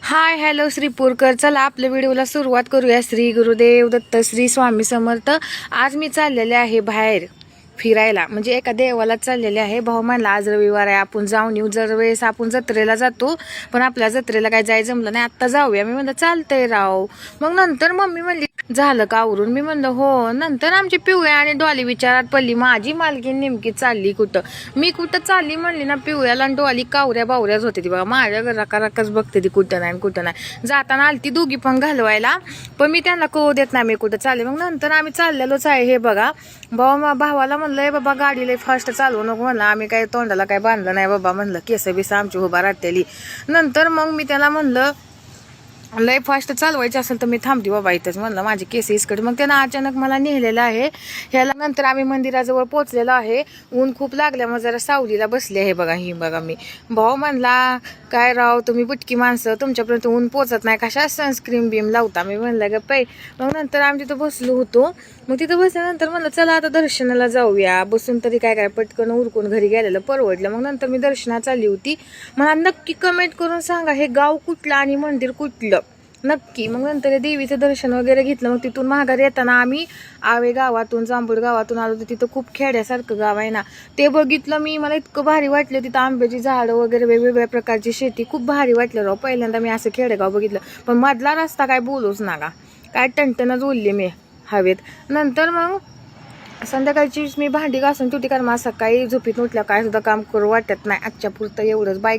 Hi hello श्रीपूरकर. चला आपल्या व्हिडिओला सुरुवात करूया. श्री गुरुदेव दत्त, श्री स्वामी समर्थ. आज मी चाललेले आहे बाहेर फिरायला, म्हणजे एका देवाला चाललेले आहे. भाऊ म्हणला आज रविवार आहे, आपण जाऊन येऊ. वेळेस आपण जत्रेला जातो, पण आपल्या जत्रेला काय जायचं जमलं नाही. आत्ता जाऊया. मी म्हणलं चालतंय राव. मग नंतर मम्मी म्हणली झालं का आवरून? मी म्हणलं हो. नंतर आमची पिवळ्या आणि डॉली विचारात पडली, माझी मालकीन नेमकी चालली कुठं. मी कुठं चालली म्हणली ना, पिवळ्याला आणि डॉली कावऱ्या बावऱ्याच होते ती बघा. माझ्या रकाच बघते ती कुठं नाही कुठं नाही. जाताना आली ती दोघी पण घालवायला, पण मी त्यांना कळू देत नाही मी कुठं चालले. मग नंतर आम्ही चाललेलोच आहे. हे बघा भावाला म्हणलं बाबा गाडीला फास्ट चालवू नको म्हणलं. आम्ही काय तोंडाला काय बांधलं नाही बाबा म्हणलं, केस बिस आमची उभा राहतेली. नंतर मग मी त्याला म्हणलं लय फास्ट चालवायचं असेल तर मी थांबते बाबा इथंच म्हणलं, माझे केस इसकडे. मग त्यानं अचानक मला नेलेलं आहे ह्याला. नंतर आम्ही मंदिराजवळ पोहोचलेलो आहे. ऊन खूप लागल्यामुळे जरा सावलीला बसले आहे बघा. ही बघा मी. भाऊ म्हणला काय राव तुम्ही बुटकी माणसं, तुमच्यापर्यंत ऊन पोचत नाही, कशा सनस्क्रीन बीम लावता. मी म्हणलं ग पै. मग नंतर आम्ही तिथं बसलो होतो. मग तिथं बसल्यानंतर म्हणलं चला आता दर्शनाला जाऊया. बसून तरी काय पटकन उरकून घरी गेलेलं परवडलं. मग नंतर मी दर्शनात चालली होती. मला नक्की कमेंट करून सांगा हे गाव कुठलं आणि मंदिर कुठलं नक्की. मग नंतर देवीचं दर्शन वगैरे घेतलं. मग तिथून माघारी येताना आम्ही आवे गावातून जांभूळ गावातून आलो होतो. तिथं खूप खेड्यासारखं गाव आहे ना, ते बघितलं मी. मला इतकं भारी वाटलं. तिथं आंब्याची झाडं वगैरे वेगवेगळ्या प्रकारची शेती खूप भारी वाटलं राव. पहिल्यांदा मी असं खेडेगाव बघितलं. पण मधला रस्ता काय बोलूच नका, काय टणटणच बोलले मी हवेत. नंतर मग संध्याकाळची मी भांडी घासून तुटी, कारण मला सकाळी झोपीत उठल्या काय सुद्धा काम करू वाटत नाही. आजच्या पुरतं एवढंच. बाय.